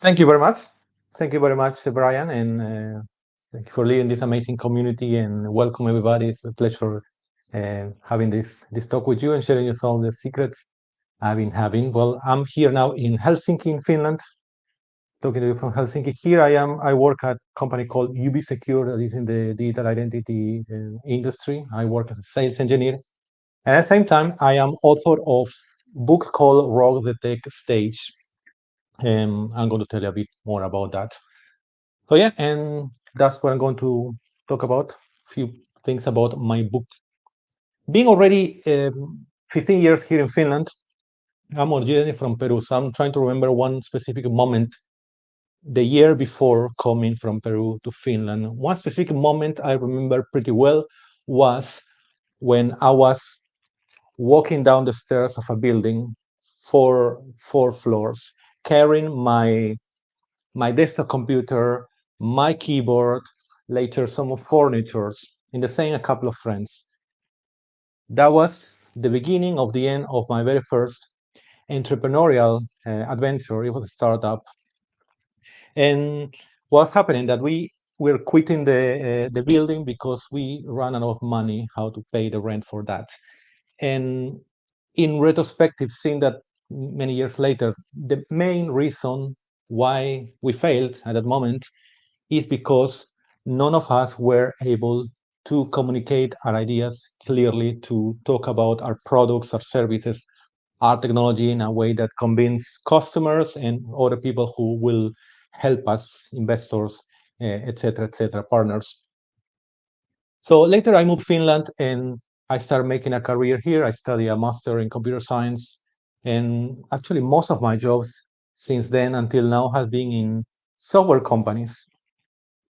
Thank you very much. Thank you very much, Brian, and thank you for leading this amazing community and welcome everybody. It's a pleasure having this talk with you and sharing you some of the secrets I've been having. Well, I'm here now in Helsinki, in Finland, talking to you from Helsinki. Here I am. I work at a company called UB Secure that is in the digital identity industry. I work as a sales engineer. And at the same time, I am author of a book called Rock the Tech Stage. I'm going to tell you a bit more about that. So yeah, and that's what I'm going to talk about. A few things about my book. Being already 15 years here in Finland, I'm originally from Peru, so I'm trying to remember one specific moment the year before coming from Peru to Finland. One specific moment I remember pretty well was when I was walking down the stairs of a building, four floors, carrying my desktop computer, my keyboard, later some furniture, in the same a couple of friends. That was the beginning of the end of my very first entrepreneurial adventure. It was a startup, and what's happening that we were quitting the building because we ran out of money how to pay the rent for that. And in retrospective, seeing that many years later, the main reason why we failed at that moment is because none of us were able to communicate our ideas clearly, to talk about our products, our services, our technology in a way that convince customers and other people who will help us, investors, etc., partners. So later I moved to Finland and I started making a career here. I studied a master in computer science. And actually, most of my jobs since then until now have been in software companies.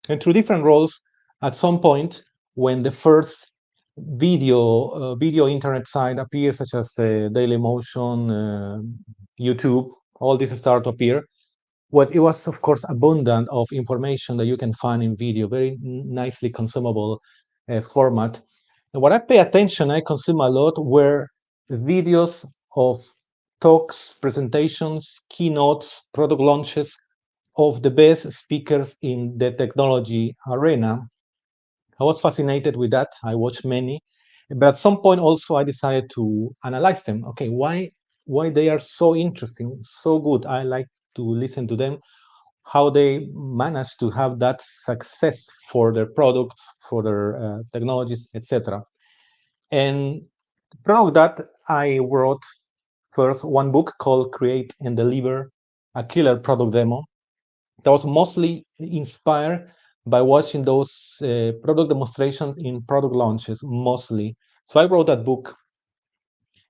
And through different roles, at some point, when the first video internet site appears, such as Dailymotion, YouTube, all this start to appear, it was of course abundant of information that you can find in video, very nicely consumable format. And what I pay attention, I consume a lot, were videos of talks, presentations, keynotes, product launches of the best speakers in the technology arena. I was fascinated with that. I watched many, but at some point also I decided to analyze them. Okay, why they are so interesting, so good? I like to listen to them, how they manage to have that success for their products, for their technologies, etc. And proud of that, I wrote first one book called Create and Deliver a Killer Product Demo. That was mostly inspired by watching those product demonstrations in product launches, mostly. So I wrote that book.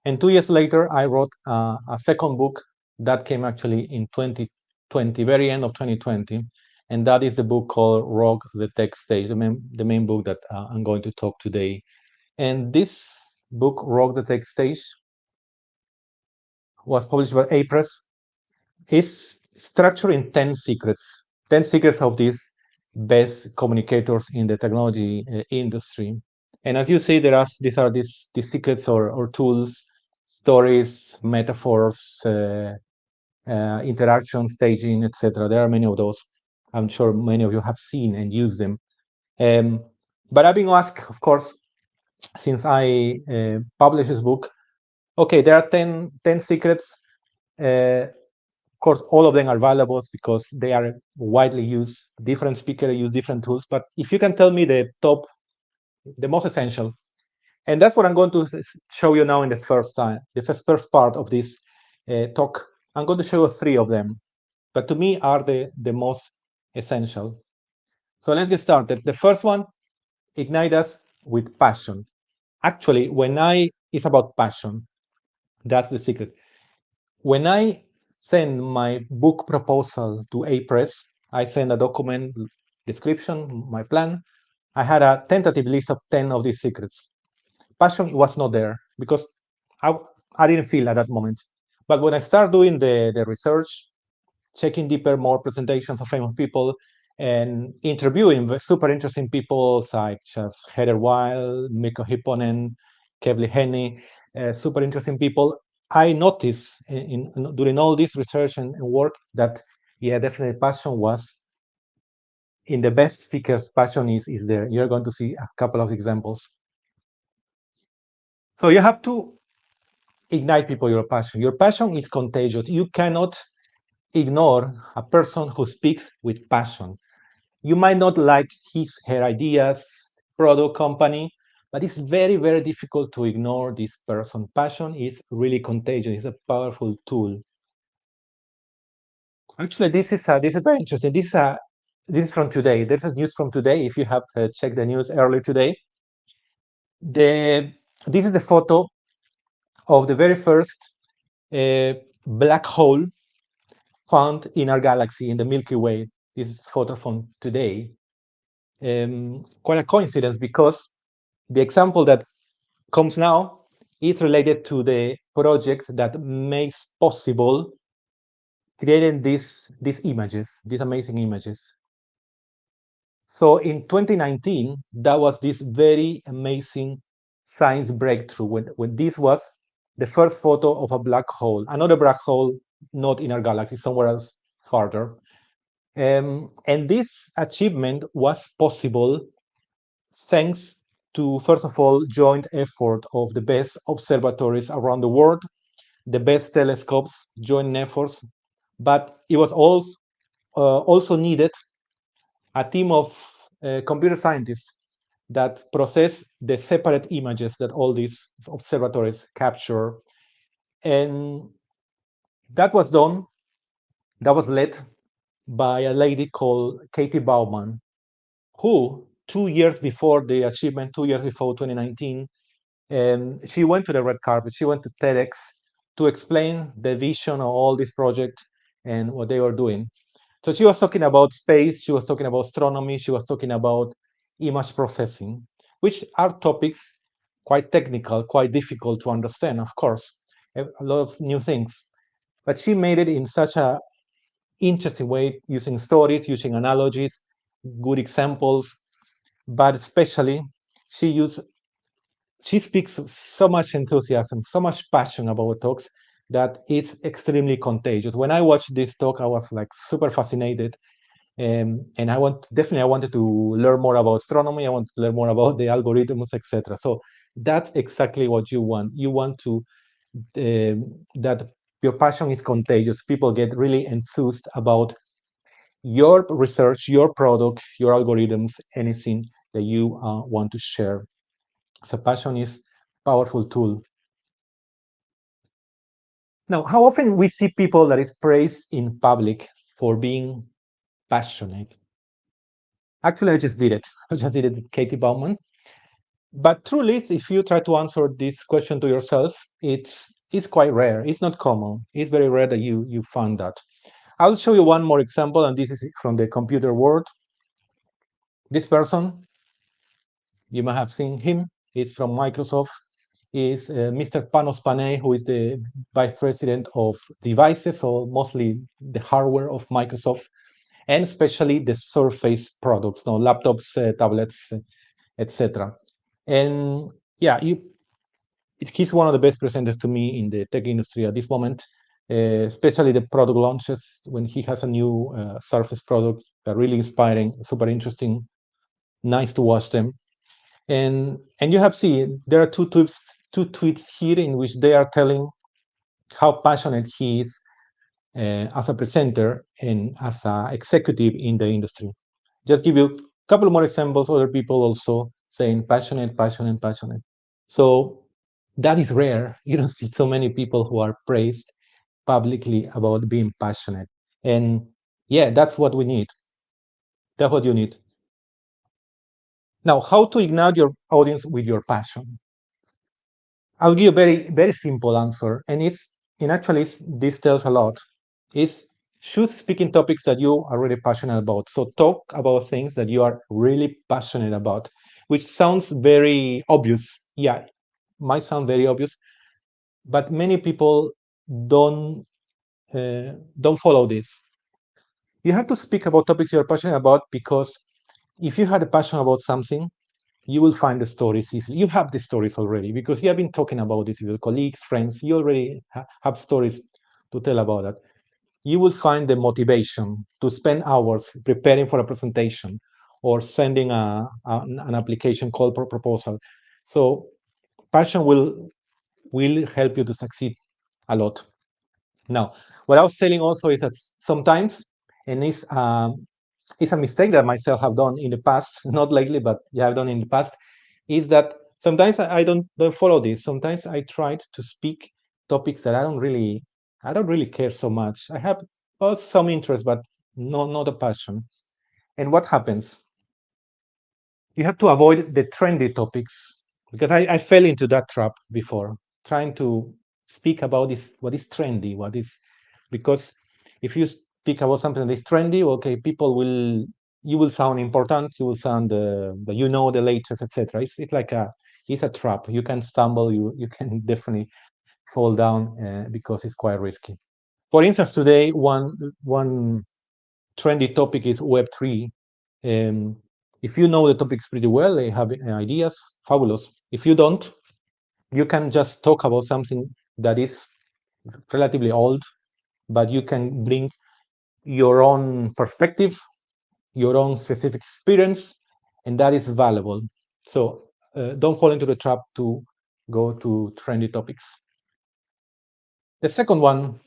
And 2 years later, I wrote a second book that came actually in 2020, very end of 2020. And that is the book called Rock the Tech Stage, the main book that I'm going to talk today. And this book, Rock the Tech Stage, was published by Apress, is structured in 10 secrets, 10 secrets of these best communicators in the technology industry. And as you see, these are these secrets or tools, stories, metaphors, interaction, staging, etc. There are many of those. I'm sure many of you have seen and used them. But I've been asked, of course, since I published this book, okay, there are 10 secrets. Of course, all of them are valuable because they are widely used. Different speakers use different tools. But if you can tell me the top, the most essential, and that's what I'm going to show you now in this first time, the first part of this talk. I'm going to show you 3 of them, but to me are the most essential. So let's get started. The first one, ignite us with passion. Actually, it's about passion. That's the secret. When I send my book proposal to Apress, I send a document, description, my plan. I had a tentative list of 10 of these secrets. Passion was not there because I didn't feel at that moment. But when I start doing the research, checking deeper, more presentations of famous people, and interviewing super interesting people such as Heather Weil, Mikko Hipponen, Kevli Henny, super interesting people, I noticed during all this research and work that Yeah, definitely passion was in the best speakers. Passion is there. You're going to see a couple of examples. So you have to ignite people your passion. Your passion is contagious. You cannot ignore a person who speaks with passion. You might not like her ideas, product, company, but it's very, very difficult to ignore this person. Passion is really contagious. It's a powerful tool. Actually, this is very interesting. This is from today. There's a news from today. If you have checked the news earlier today, the this is the photo of the very first uh, black hole found in our galaxy in the Milky Way. This is a photo from today. Quite a coincidence because the example that comes now is related to the project that makes possible creating these images, these amazing images. So in 2019, that was this very amazing science breakthrough when this was the first photo of a black hole, another black hole not in our galaxy, somewhere else farther. And this achievement was possible thanks to, first of all, joint effort of the best observatories around the world, the best telescopes, joint efforts, but it was also needed a team of computer scientists that process the separate images that all these observatories capture. And that was done, that was led by a lady called Katie Bauman, who 2 years before the achievement, 2 years before 2019, she went to the red carpet, she went to TEDx to explain the vision of all this project and what they were doing. So she was talking about space, she was talking about astronomy, she was talking about image processing, which are topics quite technical, quite difficult to understand, of course, a lot of new things. But she made it in such a interesting way, using stories, using analogies, good examples, but especially she she speaks so much enthusiasm, so much passion about talks that it's extremely contagious. When I watched this talk, I was like super fascinated. And I wanted to learn more about astronomy. I want to learn more about the algorithms, etc. So that's exactly what you want. You want to that your passion is contagious. People get really enthused about your research, your product, your algorithms, anything that you want to share. So passion is a powerful tool. Now, how often we see people that is praised in public for being passionate? Actually, I just did it. I just did it with Katie Bauman. But truly, if you try to answer this question to yourself, it's quite rare. It's not common. It's very rare that you find that. I'll show you one more example, and this is from the computer world. This person, you might have seen him. He's from Microsoft. Is Mr. Panos Panay, who is the vice president of devices, so mostly the hardware of Microsoft, and especially the Surface products, no laptops, tablets, etc. And yeah, he's one of the best presenters to me in the tech industry at this moment, especially the product launches when he has a new Surface product. They're really inspiring, super interesting, nice to watch them. And you have seen there are two tweets here in which they are telling how passionate he is as a presenter and as an executive in the industry. Just give you a couple more examples. Other people also saying passionate, passionate, passionate. So that is rare. You don't see so many people who are praised publicly about being passionate. And yeah, that's what we need. That's what you need. Now, how to ignite your audience with your passion? I'll give you a very, very simple answer. This tells a lot. Is choose speaking topics that you are really passionate about. So talk about things that you are really passionate about, which sounds very obvious. Yeah, might sound very obvious, but many people don't don't follow this. You have to speak about topics you're passionate about because if you had a passion about something, you will find the stories easily. You have the stories already because you have been talking about this with your colleagues, friends. You already have stories to tell about that. you will find the motivation to spend hours preparing for a presentation or sending an application call for proposal. So passion will help you to succeed a lot. Now, what I was saying also is that sometimes, and it's a mistake that myself have done in the past, not lately, but yeah, I've done in the past, is that sometimes I don't follow this. Sometimes I tried to speak topics that I don't really care so much. I have some interest, but not a passion. And what happens? You have to avoid the trendy topics because I fell into that trap before, trying to speak about this what is trendy, what is because if you speak about something that is trendy, okay, people will you will sound important, you will sound you know the latest, etc. It's like it's a trap. You can stumble, you can definitely fall down because it's quite risky. For instance, today one trendy topic is Web3. Um, if you know the topics pretty well, they have ideas, fabulous. If you don't, you can just talk about something that is relatively old, but you can bring your own perspective, your own specific experience, and that is valuable. So don't fall into the trap to go to trendy topics. The second one,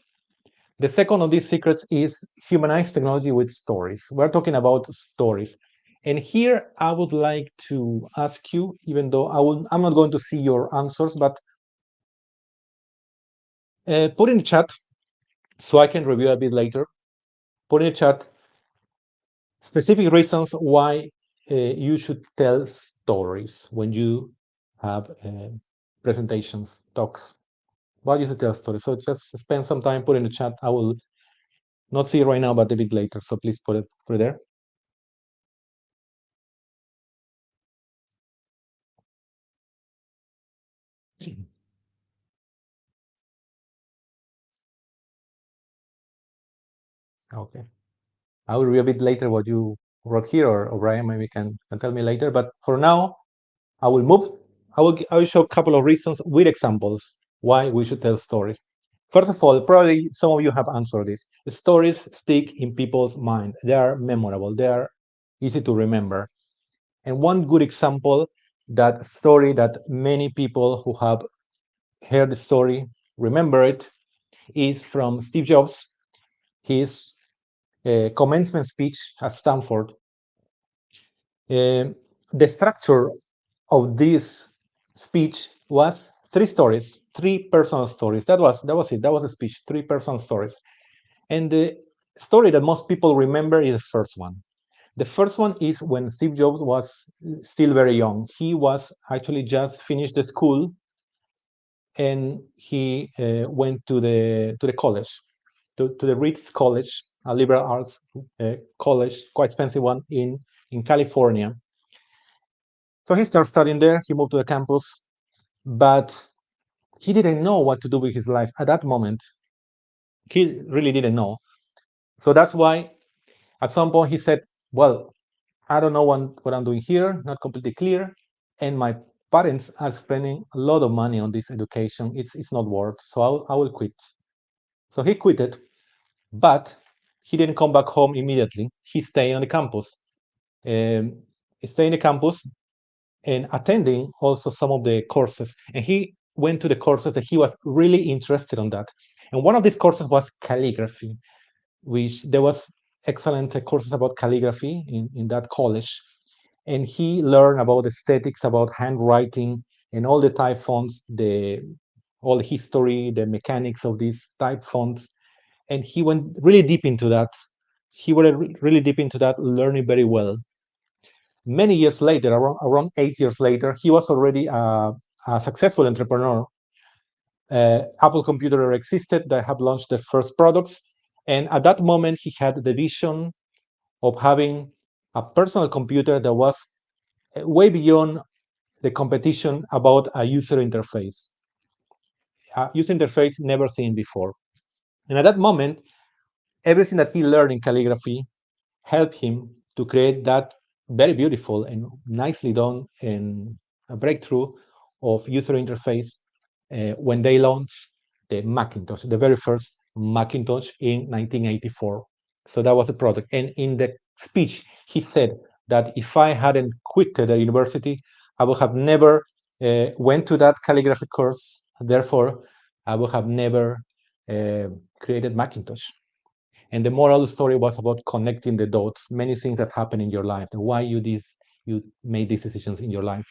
the second of these secrets is humanize technology with stories. We're talking about stories. And here I would like to ask you, even though I'm not going to see your answers, but put in the chat so I can review a bit later. Put in the chat specific reasons why you should tell stories when you have presentations, talks. Why you should tell stories? So just spend some time, put in the chat. I will not see it right now, but a bit later. So please put it there. Okay. I will read a bit later what you wrote here, or Brian maybe can tell me later. But for now, I will move. I will show a couple of reasons with examples why we should tell stories. First of all, probably some of you have answered this. The stories stick in people's mind. They are memorable. They are easy to remember. And one good example, that story that many people who have heard the story remember it, is from Steve Jobs, his commencement speech at Stanford. The structure of this speech was three stories, three personal stories. That was it. That was a speech, three personal stories. And the story that most people remember is the first one. The first one is when Steve Jobs was still very young. He was actually just finished the school, and he went to the college, to the Ritz College, a liberal arts college, quite expensive one in California. So he started studying there. He moved to the campus, but he didn't know what to do with his life at that moment. He really didn't know. So that's why at some point he said, well, I don't know what I'm doing here, not completely clear. And my parents are spending a lot of money on this education. It's not worth, so I will quit. So he quit it, but he didn't come back home immediately. He stayed on the campus. He stayed in the campus and attending also some of the courses. And he went to the courses that he was really interested in that. And one of these courses was calligraphy, which there was excellent courses about calligraphy in that college. And he learned about aesthetics, about handwriting, and all the type fonts, all the history, the mechanics of these type fonts. And he went really deep into that. He went really deep into that, learning very well. Many years later, around 8 years later, he was already a successful entrepreneur. Apple Computer existed, they have launched the first products. And at that moment, he had the vision of having a personal computer that was way beyond the competition about a user interface never seen before. And at that moment, everything that he learned in calligraphy helped him to create that very beautiful and nicely done and a breakthrough of user interface when they launched the Macintosh, the very first Macintosh in 1984. So that was a product. And in the speech, he said that if I hadn't quit the university, I would have never went to that calligraphy course. Therefore, I would have never created Macintosh. And the moral of the story was about connecting the dots, many things that happen in your life, and why you made these decisions in your life.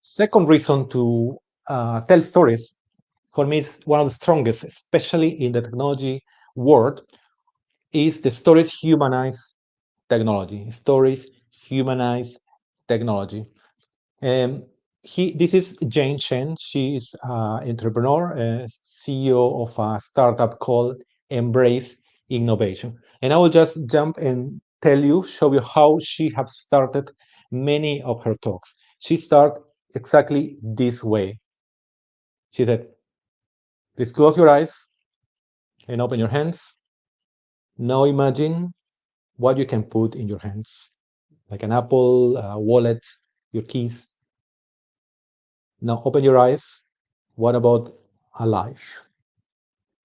Second reason to tell stories, for me, it's one of the strongest, especially in the technology world, is the stories humanize technology. Stories humanize technology. This is Jane Chen. She is an entrepreneur, CEO of a startup called Embrace Innovation. And I will just jump and show you how she has started many of her talks. She started exactly this way. She said, please close your eyes and open your hands. Now imagine what you can put in your hands, like an apple, a wallet, your keys. Now open your eyes. What about a life?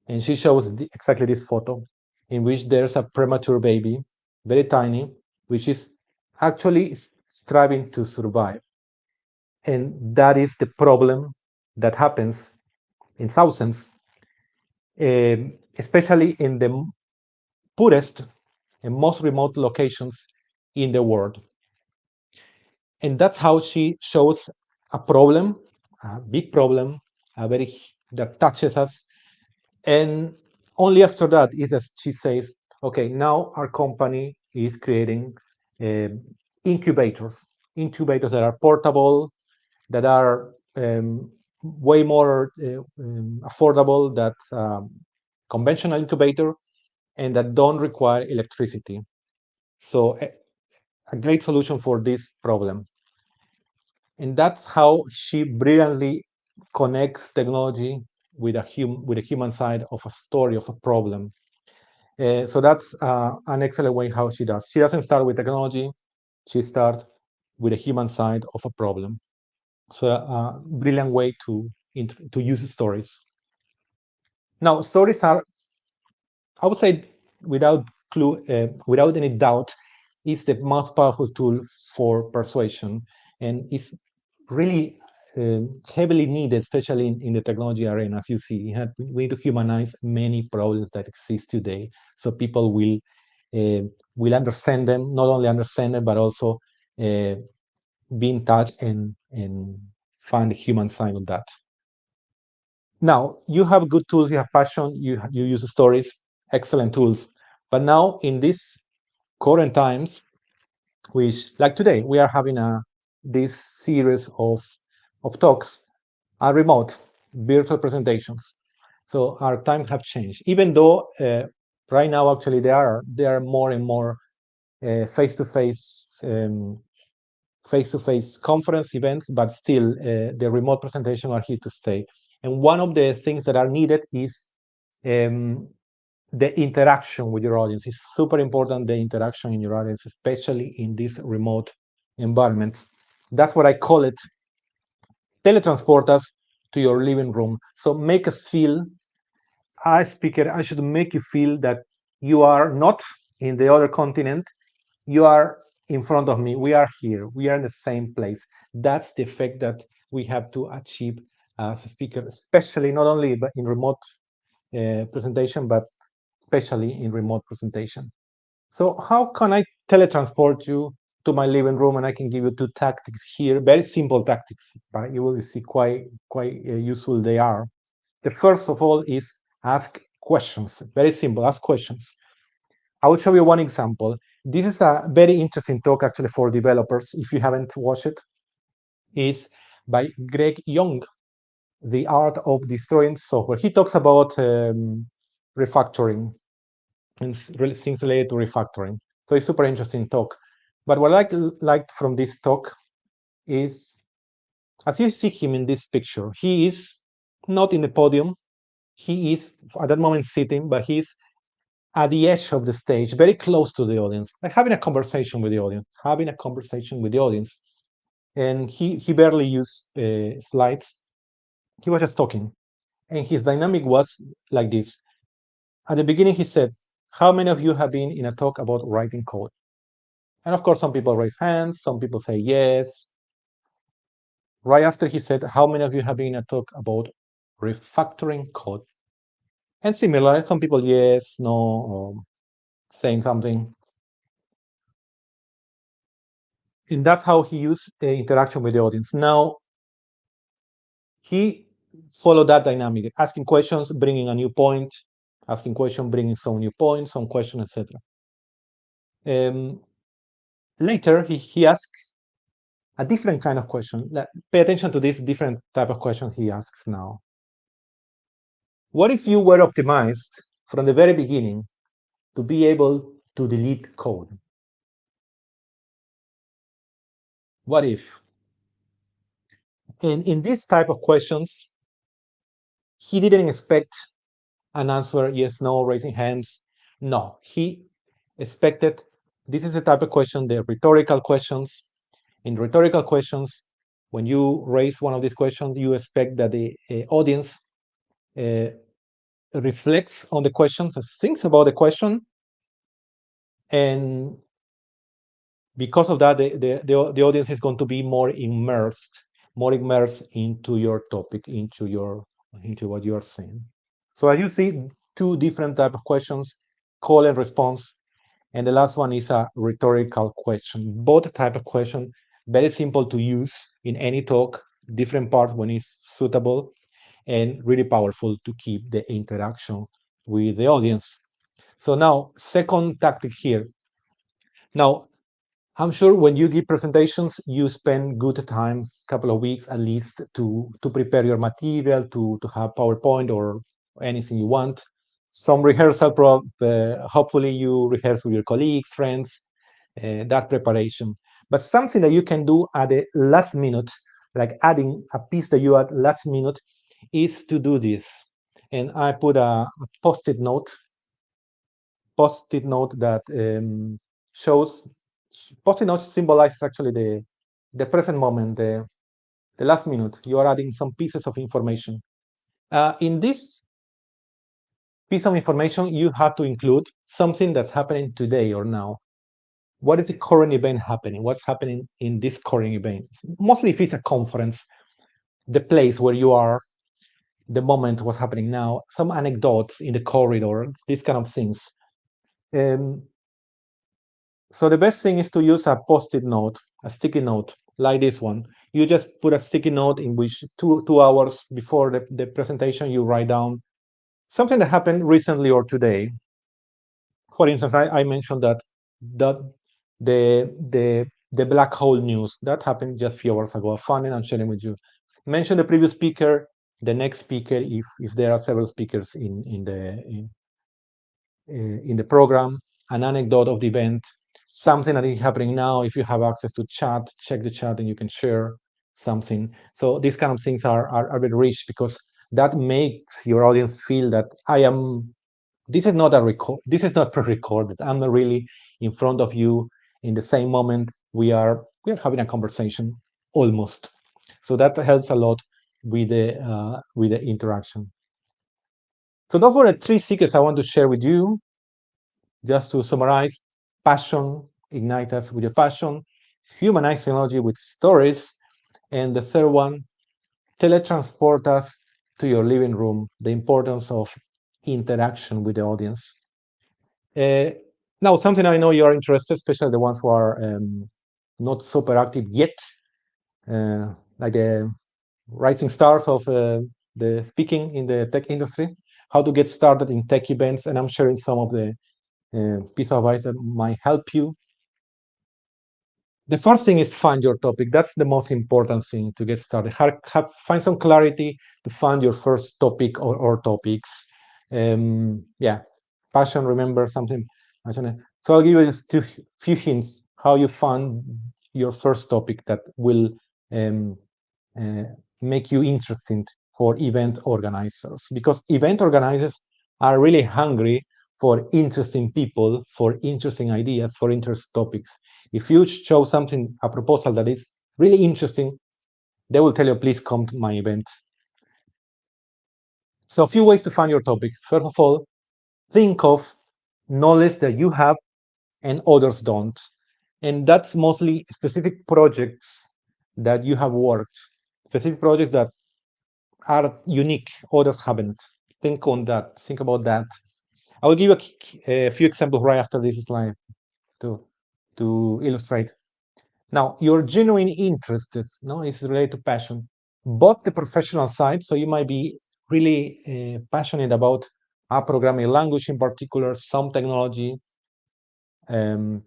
And she shows exactly this photo in which there's a premature baby, very tiny, which is actually striving to survive. And that is the problem that happens in thousands, especially in the poorest and most remote locations in the world. And that's how she shows a problem, a big problem, that touches us. And only after that is that she says, okay, now our company is creating uh, incubators, that are portable, that are way more affordable than conventional incubator, and that don't require electricity. So a great solution for this problem. And that's how she brilliantly connects technology with a human side of a story, of a problem. So that's an excellent way how she does. She doesn't start with technology. She starts with a human side of a problem. So a brilliant way to use stories. Now, stories are, I would say, without any doubt, is the most powerful tool for persuasion, and is really heavily needed, especially in the technology arena. As you see, we need to humanize many problems that exist today, so people will understand them, not only understand them, but also be in touch and find the human side of that. Now, you have good tools, you have passion, you use stories, excellent tools. But now, in these current times, which, like today, we are having this series of talks, are remote, virtual presentations. So our times have changed, even though right now, actually, there are more and more face-to-face conference events, but still the remote presentation are here to stay. And one of the things that are needed is the interaction with your audience. It's super important, the interaction in your audience, especially in these remote environments. That's what I call it, teletransport us to your living room. So make us feel, I speaker, I should make you feel that you are not in the other continent, you are in front of me, we are here, we are in the same place. That's the effect that we have to achieve as a speaker, especially not only but in remote presentation, but especially in remote presentation. So how can I teletransport you to my living room? And I can give you two tactics here, very simple tactics, but you will see quite useful they are. The first of all is ask questions, very simple, ask questions. I will show you one example. This is a very interesting talk actually for developers. If you haven't watched it, is by Greg Young, The Art of Destroying Software. He talks about refactoring and things related to refactoring. So it's super interesting talk. But what I liked from this talk is, as you see him in this picture, he is not in the podium. He is at that moment sitting, but he's at the edge of the stage, very close to the audience, like having a conversation with the audience, And he barely used slides. He was just talking. And his dynamic was like this. At the beginning, he said, how many of you have been in a talk about writing code? And of course, some people raise hands, some people say yes. Right after he said, how many of you have been in a talk about refactoring code? And similar, some people yes, no, or saying something. And that's how he used interaction with the audience. Now, he followed that dynamic, asking questions, bringing a new point, asking question, bringing some new points, some question, etc. Later, he asks a different kind of question. Pay attention to this different type of question he asks now. What if you were optimized from the very beginning to be able to delete code? What if? And in this type of questions, he didn't expect an answer, yes, no, raising hands. No, he expected, this is the type of question, the rhetorical questions. In rhetorical questions, when you raise one of these questions, you expect that the audience reflects on the question, thinks about the question, and because of that, the audience is going to be more immersed into your topic, into what you are saying. So as you see, two different type of questions, call and response, and the last one is a rhetorical question. Both type of question, very simple to use in any talk, different parts when it's suitable, and really powerful to keep the interaction with the audience. So now, second tactic here. Now, I'm sure when you give presentations, you spend good times, couple of weeks at least, to prepare your material, to have PowerPoint or anything you want. Some rehearsal, hopefully you rehearse with your colleagues, friends, that preparation. But something that you can do at the last minute, like adding a piece that you add last minute, is to do this. And I put a post-it note that shows. Post-it note symbolizes actually the present moment, the last minute. You are adding some pieces of information. In this piece of information, you have to include something that's happening today or now. What is the current event happening? What's happening in this current event? Mostly if it's a conference, the place where you are, the moment, what's happening now, some anecdotes in the corridor, these kind of things. So the best thing is to use a post-it note, a sticky note, like this one. You just put a sticky note in which two hours before the presentation, you write down something that happened recently or today. For instance, I mentioned that the black hole news that happened just a few hours ago. Fun, and I'm sharing with you. Mention the previous speaker, the next speaker, if there are several speakers in the program, an anecdote of the event, something that is happening now. If you have access to chat, check the chat and you can share something. So these kind of things are very rich because that makes your audience feel that this is not a record, this is not pre-recorded. I'm really in front of you in the same moment. We're having a conversation almost. So that helps a lot with the interaction. So those were the 3 secrets I want to share with you. Just to summarize: passion, ignite us with your passion; humanize technology with stories; and the third one, teletransport us to your living room, the importance of interaction with the audience. Now, something I know you are interested, especially the ones who are not super active yet, like the rising stars of the speaking in the tech industry, how to get started in tech events, and I'm sharing some of the piece of advice that might help you. The first thing is find your topic. That's the most important thing to get started. Find some clarity to find your first topic or topics. Yeah, passion, remember something. So I'll give you just a few hints how you find your first topic that will uh, make you interesting for event organizers, because event organizers are really hungry for interesting people, for interesting ideas, for interesting topics. If you show something, a proposal that is really interesting, they will tell you, please come to my event. So a few ways to find your topics. First of all, think of knowledge that you have and others don't. And that's mostly specific projects that you have worked, specific projects that are unique, others haven't. Think on that, think about that. I will give you a few examples right after this slide to, to illustrate. Now, your genuine interest is, no, is related to passion, both the professional side, so you might be really passionate about a programming language in particular, some technology, can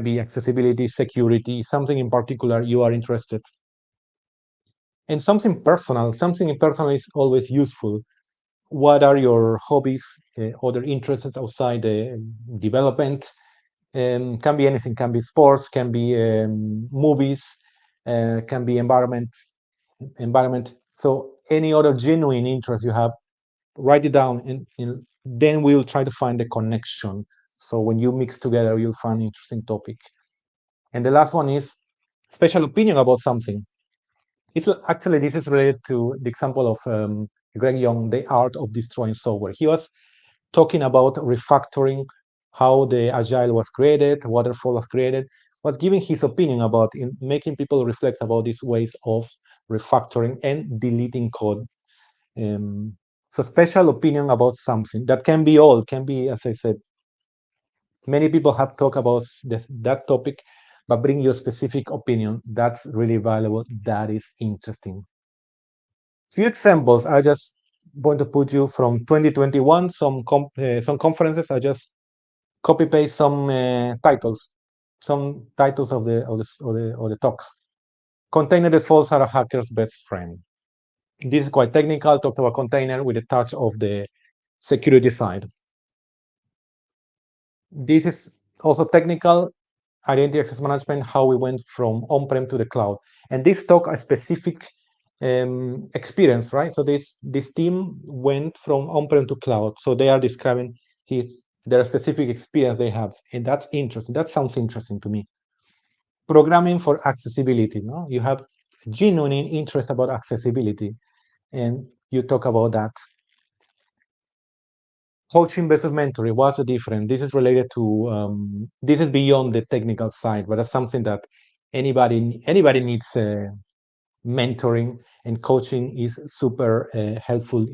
be accessibility, security, something in particular you are interested. And something in personal is always useful. What are your hobbies, other interests outside the development? Can be anything, can be sports, can be movies, can be environment. So any other genuine interest you have, write it down, and then we'll try to find the connection. So when you mix together, you'll find an interesting topic. And the last one is special opinion about something. It's actually, this is related to the example of Greg Young, The Art of Destroying Software. He was talking about refactoring, how the agile was created, waterfall was created, was giving his opinion about making people reflect about these ways of refactoring and deleting code. So special opinion about something that can be all, can be, as I said, many people have talked about that topic, but bring your specific opinion. That's really valuable. That is interesting. Few examples. I just want to put you from 2021, some conferences. I just copy paste some titles, of the talks. Container defaults are a hacker's best friend. This is quite technical. Talks about container with a touch of the security side. This is also technical, identity access management, how we went from on-prem to the cloud. And this talk a specific experience, right? So this team went from on-prem to cloud. So they are describing their specific experience they have. And that's interesting. That sounds interesting to me. Programming for accessibility, no? You have genuine interest about accessibility, and you talk about that. Coaching versus mentoring, what's the difference? This is related to, this is beyond the technical side, but that's something that anybody needs. Mentoring and coaching is super helpful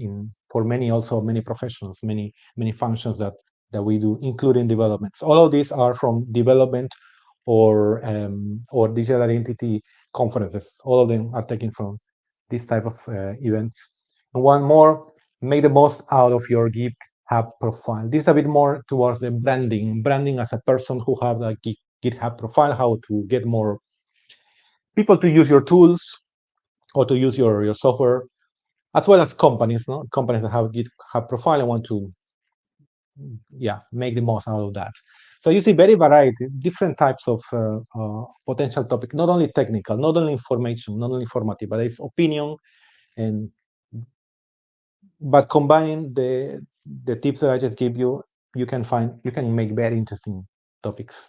for many professionals, many functions that we do, including developments. All of these are from development or digital identity conferences. All of them are taken from this type of events. And one more, make the most out of your GitHub profile. This is a bit more towards the branding as a person who have a GitHub profile, how to get more people to use your tools or to use your software, as well as companies, no? Companies that have GitHub profile and want to, make the most out of that. So you see very variety, different types of potential topic, not only technical, not only information, not only informative, but it's opinion, but combining the tips that I just gave you, you can make very interesting topics.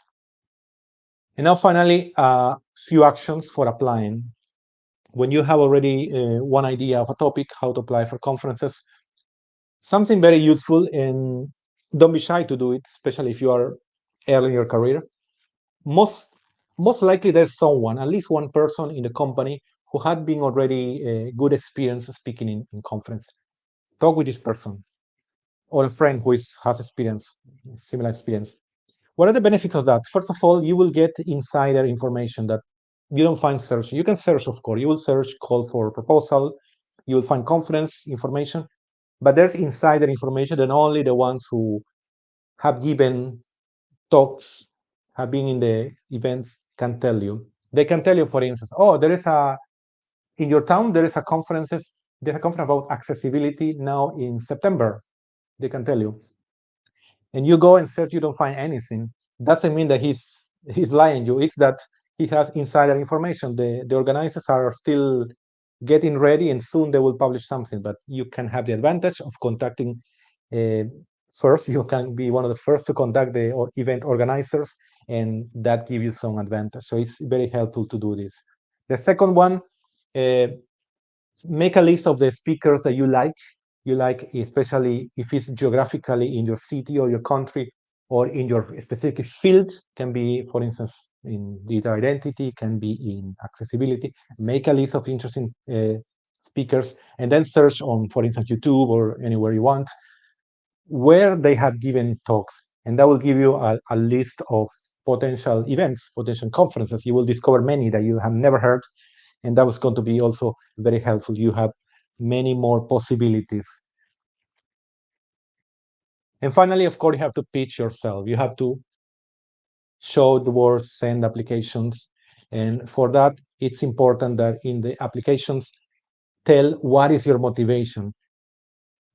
And now finally, a few actions for applying. When you have already one idea of a topic, how to apply for conferences, something very useful, and don't be shy to do it, especially if you are early in your career. Most likely there's someone, at least one person in the company who had been already a good experience speaking in conference. Talk with this person or a friend who has similar experience. What are the benefits of that? First of all, you will get insider information that you don't find searching. You can search, of course. You will search, call for proposal. You will find conference information. But there's insider information that only the ones who have given talks, have been in the events, can tell you. They can tell you, for instance, oh, in your town, there's a conference about accessibility now in September. They can tell you. And you go and search, you don't find anything. Doesn't mean that he's lying you. It's that he has insider information. The organizers are still getting ready, and soon they will publish something. But you can have the advantage of contacting first. You can be one of the first to contact the event organizers, and that gives you some advantage. So it's very helpful to do this. The second one, make a list of the speakers that you like. you like, especially if it's geographically in your city or your country or in your specific field. Can be, for instance, in digital identity, can be in accessibility. Make a list of interesting speakers and then search on, for instance, YouTube or anywhere you want, where they have given talks. And that will give you a list of potential events, potential conferences. You will discover many that you have never heard. And that was going to be also very helpful. You have many more possibilities. And finally, of course, you have to pitch yourself. You have to show the world, send applications. And for that, it's important that in the applications, tell what is your motivation.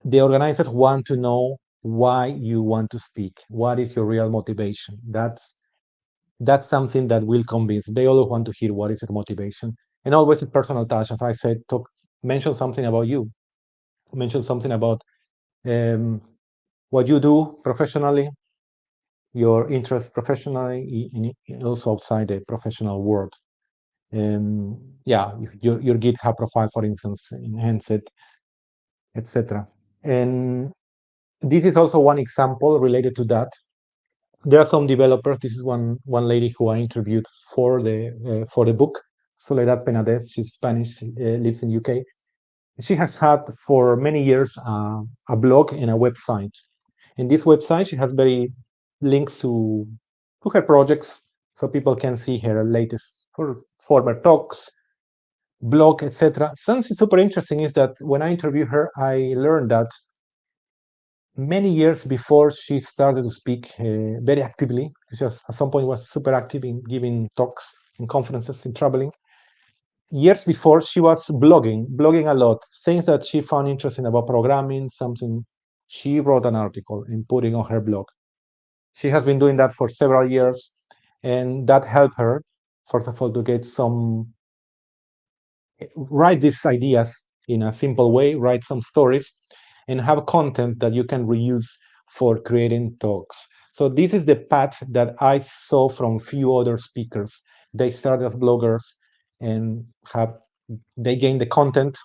The organizers want to know why you want to speak. What is your real motivation? That's something that will convince. They always want to hear what is your motivation. And always a personal touch. As I said, mention something about you. Mention something about what you do professionally, your interests professionally, also outside the professional world. Yeah, your GitHub profile, for instance, enhance it, etc. And this is also one example related to that. There are some developers. This is one lady who I interviewed for the book, Soledad Penades. She's Spanish, lives in UK. She has had for many years a blog and a website. In this website, she has very links to her projects, so people can see her latest former talks, blog, etc. Something super interesting is that when I interviewed her, I learned that many years before she started to speak very actively, she just at some point was super active in giving talks and conferences and traveling. Years before, she was blogging a lot, things that she found interesting about programming, something she wrote an article and putting on her blog. She has been doing that for several years, and that helped her, first of all, to get write these ideas in a simple way, write some stories, and have content that you can reuse for creating talks. So this is the path that I saw from few other speakers. They started as bloggers and they gain the content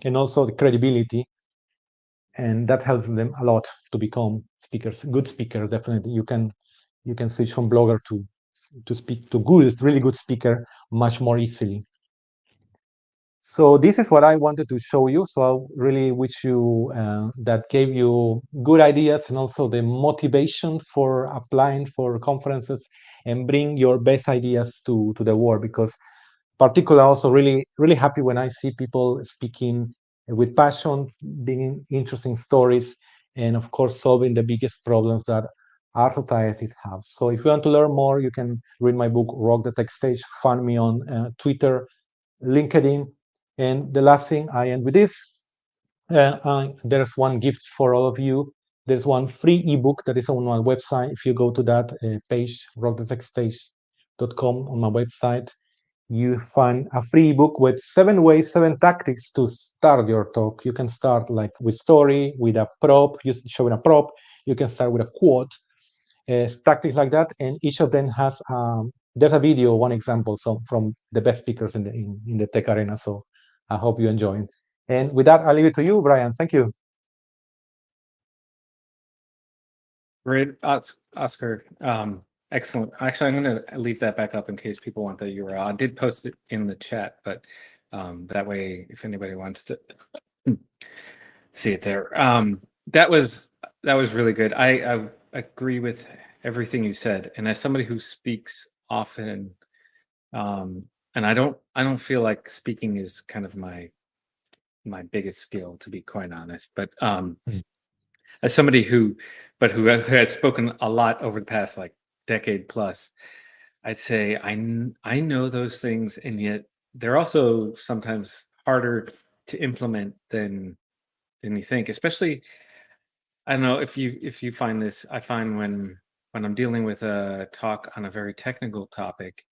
and also the credibility, and that helps them a lot to become speakers. Good speaker, definitely. You can switch from blogger to speak to good, really good speaker much more easily. So this is what I wanted to show you. So I really wish you that gave you good ideas and also the motivation for applying for conferences and bring your best ideas to the world, because particularly also really happy when I see people speaking with passion, bringing interesting stories, and of course solving the biggest problems that our societies have. So if you want to learn more, you can read my book, Rock the Tech Stage. Find me on Twitter, LinkedIn. And the last thing, I end with this. There's one gift for all of you. There's one free ebook that is on my website. If you go to that page, rockthetechstage.com, on my website, you find a free ebook with 7 ways, 7 tactics to start your talk. You can start like with story, with a prop, showing a prop. You can start with a quote, tactics like that, and each of them has there's a video, one example, so from the best speakers in the tech arena. So I hope you enjoy it. And with that, I'll leave it to you, Brian. Thank you. Great, Oscar. Excellent. Actually, I'm going to leave that back up in case people want the URL. I did post it in the chat, but that way, if anybody wants to see it there. That was really good. I agree with everything you said. And as somebody who speaks often, and I don't feel like speaking is kind of my biggest skill, to be quite honest. But as somebody who has spoken a lot over the past like decade plus, I'd say I know those things, and yet they're also sometimes harder to implement than you think. Especially, I don't know if you find this. I find when I'm dealing with a talk on a very technical topic,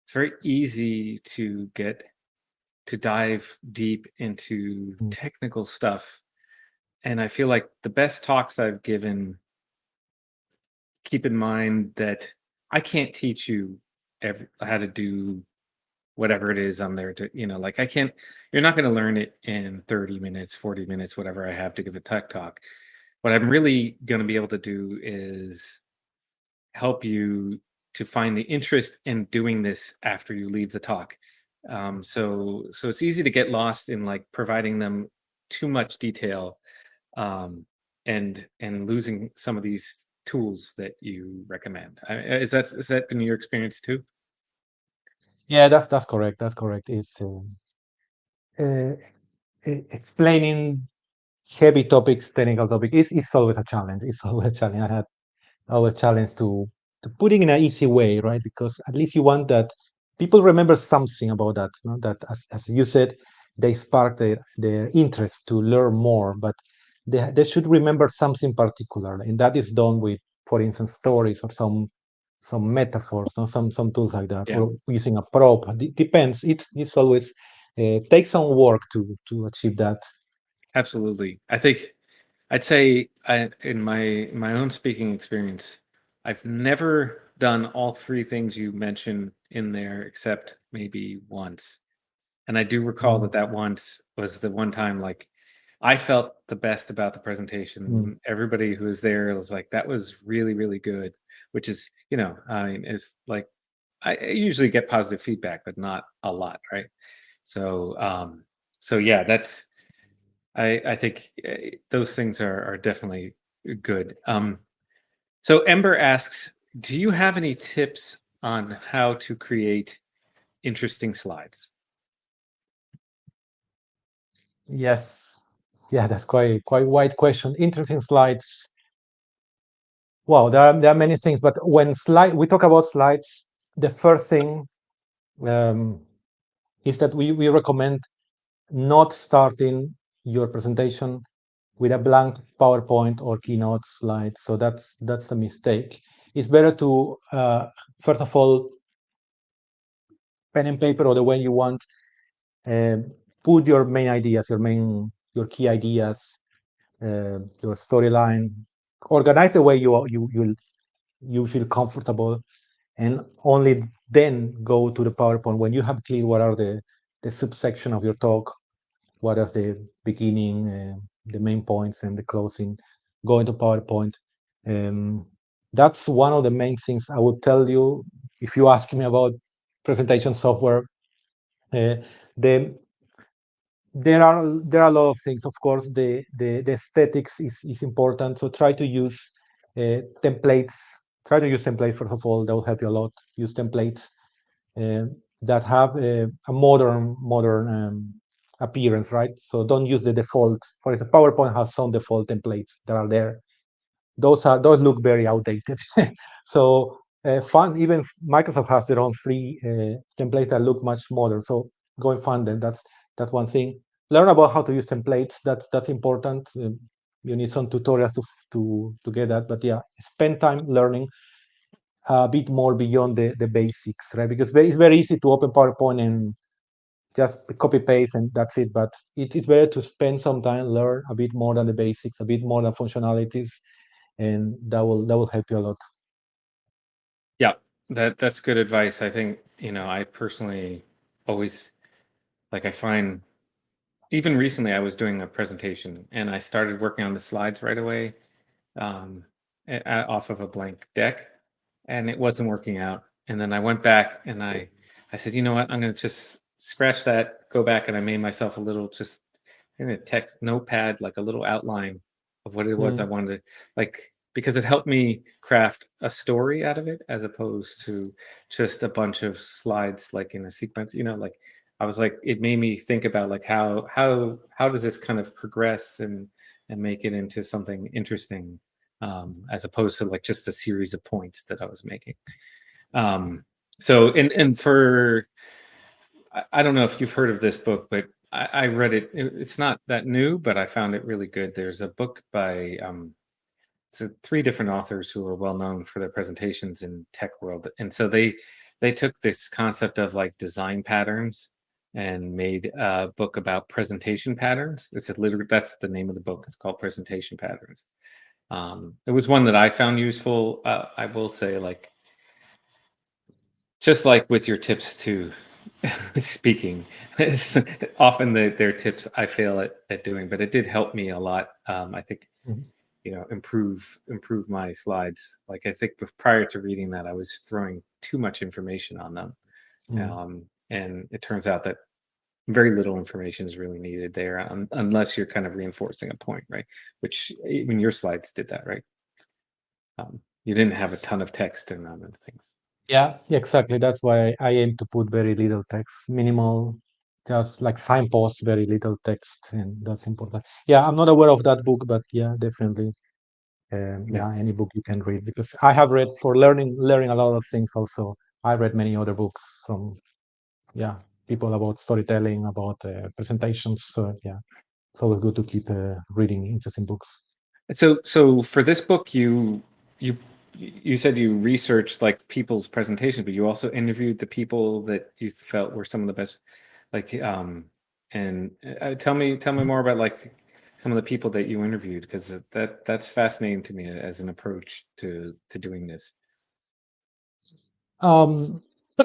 it's very easy to dive deep into technical stuff. And I feel like the best talks I've given, keep in mind that I can't teach you how to do whatever it is I'm there to, like you're not going to learn it in 30 minutes, 40 minutes, whatever I have to give a tech talk. What I'm really going to be able to do is help you to find the interest in doing this after you leave the talk. So it's easy to get lost in like providing them too much detail, and losing some of these tools that you recommend. Is that been your experience too? Yeah, that's correct. That's correct. It's uh, explaining heavy topics, technical topic is always a challenge. It's always a challenge. I had our challenge to put it in an easy way, right? Because at least you want that people remember something about that. That as you said, they spark their interest to learn more, but they should remember something particular, and that is done with, for instance, stories or some metaphors, no? Some tools like that, Yeah, or using a prop. Depends. It's always takes some work to achieve that. absolutely. I think I'd say in my own speaking experience, I've never done all three things you mentioned in there except maybe once. And I do recall Mm, that once was the one time like I felt the best about the mm. presentation. Everybody who was there was like, that was really, really good, which is, I mean, is like I usually get positive feedback, but not a lot, right? So so yeah, I think those things are definitely good. So Ember asks, do you have any tips on how to create interesting slides? Yes. Yeah, that's quite wide question. Interesting slides. Wow, there are many things, but when we talk about slides, the first thing um, is that we recommend not starting your presentation with a blank PowerPoint or Keynote slide. So that's a mistake. It's better to first of all, pen and paper or the way you want, uh, put your main ideas, your key ideas, your storyline, organize the way you feel comfortable, and only then go to the PowerPoint when you have clear what are the subsection of your talk, what is the beginning, the main points, and the closing. Go into PowerPoint. Um, that's one of the main things I would tell you if you ask me about presentation software. Uh, the there are a lot of things. Of course, the aesthetics is important. So try to use templates. Try to use templates first of all. That will help you a lot. Use templates uh, that have a modern appearance, right? So don't use the default. For example, PowerPoint has some default templates that are there. Those look very outdated. So fun. Even Microsoft has their own free templates that look much modern. So go and find them. That's one thing. Learn about how to use templates. That's important. You need some tutorials to get that. But yeah, spend time learning a bit more beyond the basics, right? Because it's very easy to open PowerPoint and just copy paste and that's it. But it is better to spend some time, learn a bit more than the basics, a bit more than functionalities, and that will help you a lot. Yeah, that's good advice. I think, I personally always like I find even recently I was doing a presentation and I started working on the slides right away, um, off of a blank deck, and it wasn't working out. And then I went back and I said, you know what, I'm going to just scratch that, go back, and I made myself a little just in a text notepad, like a little outline of what it was I Mm. wanted to, like, because it helped me craft a story out of it as opposed to just a bunch of slides like in a sequence, like I was like, it made me think about like how does this kind of progress and make it into something interesting, as opposed to like just a series of points that I was making. So and for I don't know if you've heard of this book, but I read it. It's not that new, but I found it really good. There's a book by so three different authors who are well known for their presentations in tech world, and so they took this concept of like design patterns and made a book about presentation patterns. It's literally that's the name of the book. It's called Presentation Patterns. It was one that I found useful. I will say, like, just like with your tips to speaking. It's often their tips I fail at doing, but it did help me a lot. I think Mhm. improve my slides. Like I think prior to reading that, I was throwing too much information on them, Mm. and it turns out that very little information is really needed there, unless you're kind of reinforcing a point, right? Which even your slides did that, right? You didn't have a ton of text in them and things. Yeah, exactly. That's why I aim to put very little text, minimal, just like signposts, very little text, and that's important. Yeah, I'm not aware of that book, but yeah, definitely. Yeah. Yeah, any book you can read, because I have read for learning a lot of things also. I read many other books from, yeah, people about storytelling, about presentations. So yeah, it's always good to keep reading interesting books. So for this book, you you said you researched like people's presentations, but you also interviewed the people that you felt were some of the best. Like, and tell me more about like some of the people that you interviewed, because that's fascinating to me as an approach to doing this. Um,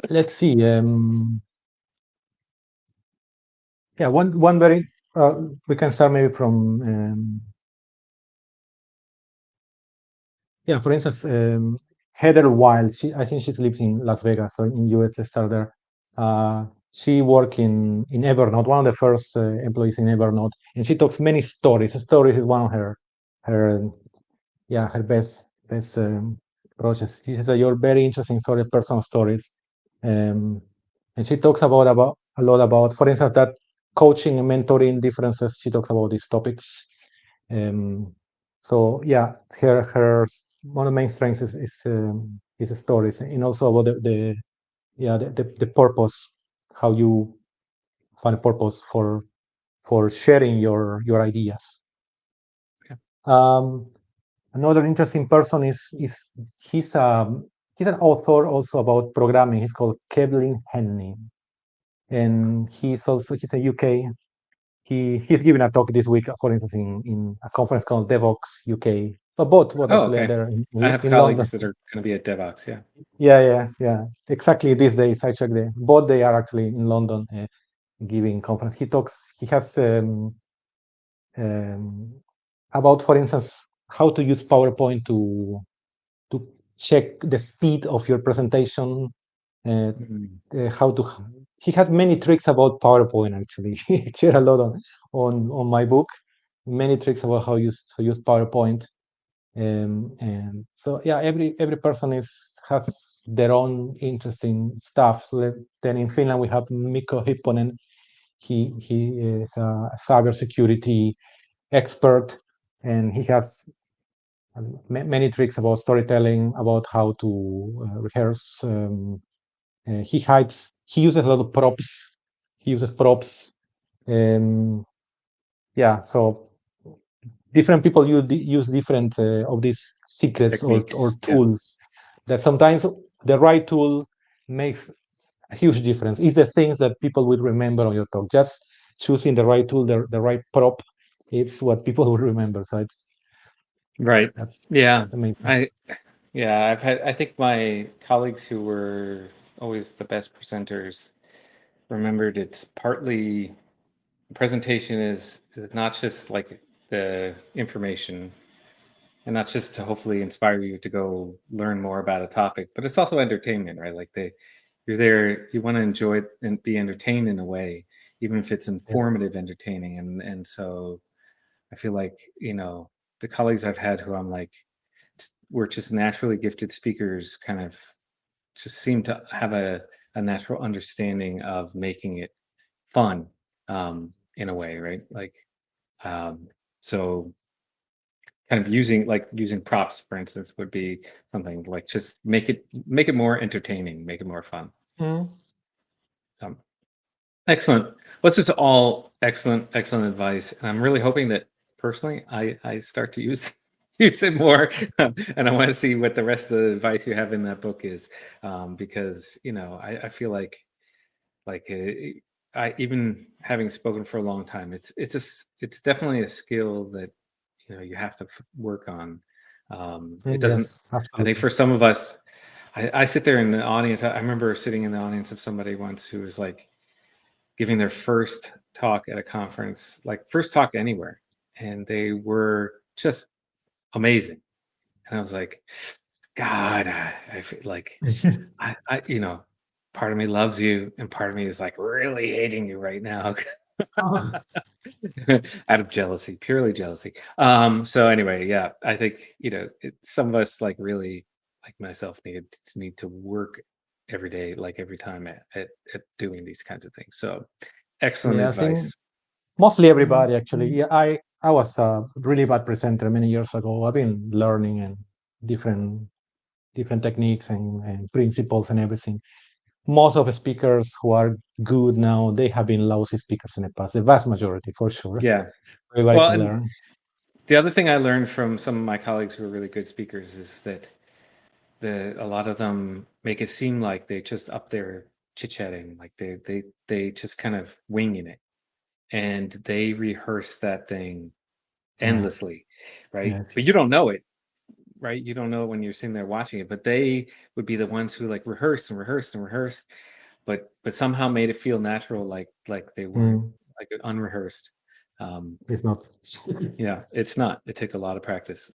let's see. Yeah, one very we can start maybe from yeah, for instance, Heather Wild. I think she lives in Las Vegas, so in US. Let's start there. She worked in Evernote, one of the first employees in Evernote, and she talks many stories. Stories is one of her yeah, her best projects. She says that you're very interesting story, personal stories, um, and she talks about a lot about, for instance, that coaching and mentoring differences. She talks about these topics. Um, so yeah, her one of the main strengths is stories, and also about the yeah the purpose, how you find a purpose for sharing your ideas. Yeah. Um, Another interesting person is he's an author also about programming. He's called Kevlin Henney, and he's a UK. He's giving a talk this week, for instance, in a conference called DevOps UK. But both Oh, actually are okay. there I have in London. colleagues that are going to be at DevOps. Yeah. Yeah. Exactly these days, actually, both they are actually in London giving conference. He talks. He has um, about, for instance, how to use PowerPoint to check the speed of your presentation. Uh, Mhm. how to He has many tricks about PowerPoint. Actually, he shared a lot on my book. Many tricks about how to use PowerPoint. And so yeah, every person has their own interesting stuff. So then in Finland we have Mikko Hipponen. He is a cybersecurity expert, and he has many tricks about storytelling, about how to rehearse. He uses a lot of props. He uses props. Um, yeah, so different people use different of these secrets or Techniques. Yeah. tools that sometimes the right tool makes a huge difference. It's the things that people will remember on your talk. Just choosing the right tool, the right prop, it's what people will remember. So Right. that's Yeah. that's amazing. I Yeah, I think my colleagues who were always the best presenters remembered it's partly the presentation is not just like the information, and not just to hopefully inspire you to go learn more about a topic, but it's also entertainment, right? Like you're there, you want to enjoy it and be entertained in a way, even if it's Yes. informative entertaining. And so I feel like, the colleagues I've had who I'm like, were just naturally gifted speakers, kind of just seem to have a natural understanding of making it fun, in a way, right? Like, um, so kind of using props, for instance, would be something like just make it more entertaining, make it more fun. Mm. Um, Excellent. Well, this is all excellent advice, and I'm really hoping that personally I start to use use it more, and I want to see what the rest of the advice you have in that book is, because I feel like I, even having spoken for a long time, it's definitely a skill that you have to work on. It doesn't. Yes, I think absolutely. for some of us. I sit there in the audience. I remember sitting in the audience of somebody once who was like giving their first talk at a conference, like first talk anywhere, and they were just amazing. And I was like, God, I feel like I, you know, part of me loves you, and part of me is like really hating you right now. Out of jealousy, purely jealousy. So anyway, yeah, I think some of us like really like myself need to work every day, like every time at doing these kinds of things. So excellent Yeah, I think advice. mostly everybody actually. Yeah, I was a really bad presenter many years ago. I've been learning and different different techniques and principles and everything. Most of the speakers who are good now, they have been lousy speakers in the past. The vast majority, for sure. Yeah. Everybody Well, can and learn. the other thing I learned from some of my colleagues who are really good speakers is that a lot of them make it seem like they just up there chit-chatting, like they just kind of winging it, and they rehearse that thing Yeah, endlessly, right? yes, But you yes. don't know it, right? You don't know it when you're sitting there watching it, but they would be the ones who like rehearsed and rehearsed and rehearsed, but somehow made it feel natural, like they weren't Mm, like unrehearsed. it's not. Yeah, it's not. It took a lot of practice.